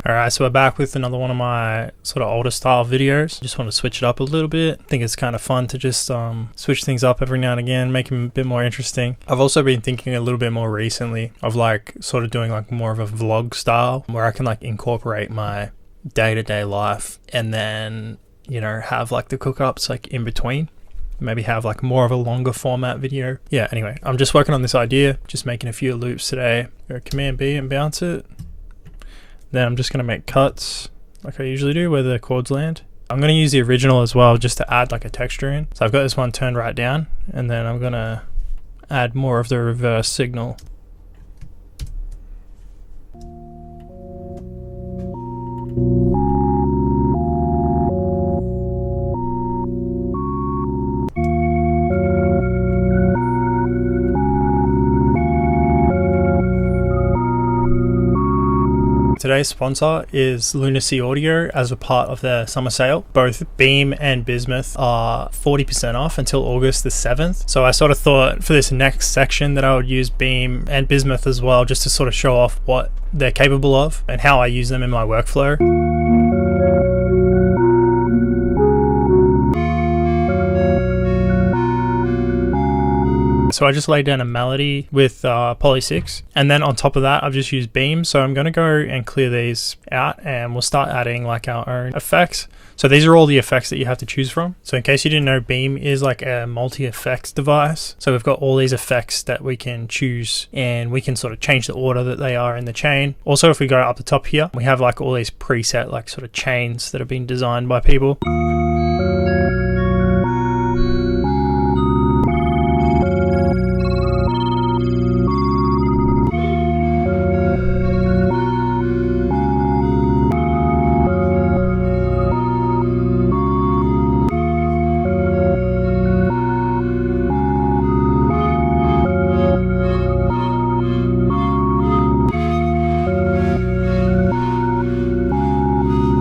Alright, so we're back with another one of my sort of older style videos. Just want to switch it up a little bit. I think it's kind of fun to just switch things up every now and again, make them a bit more interesting. I've also been thinking a little bit more recently of like sort of doing like more of a vlog style where I can like incorporate my day-to-day life and then, you know, have like the cook-ups like in between. Maybe have like more of a longer format video. Yeah, anyway, I'm just working on this idea, just making a few loops today. Go Command B and bounce it. Then I'm just going to make cuts like I usually do where the chords land. I'm going to use the original as well just to add like a texture in. So I've got this one turned right down and then I'm going to add more of the reverse signal. Today's sponsor is Lunacy Audio as a part of their summer sale. Both Beam and Bismuth are 40% off until August the 7th. So I sort of thought for this next section that I would use Beam and Bismuth as well, just to sort of show off what they're capable of and how I use them in my workflow. So I just laid down a melody with Poly 6, and then on top of that I've just used Beam. So I'm going to go and clear these out and we'll start adding like our own effects. So these are all the effects that you have to choose from. So in case you didn't know, Beam is like a multi-effects device. So we've got all these effects that we can choose and we can sort of change the order that they are in the chain. Also, if we go up the top here, we have like all these preset like sort of chains that have been designed by people.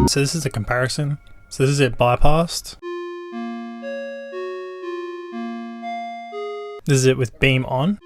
So this is a comparison. So this is it bypassed. This is it with Beam on.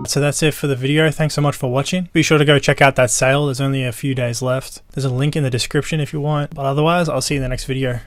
So that's it for the video. Thanks so much for watching. Be sure to go check out that sale. There's only a few days left. There's a link in the description if you want. But otherwise, I'll see you in the next video.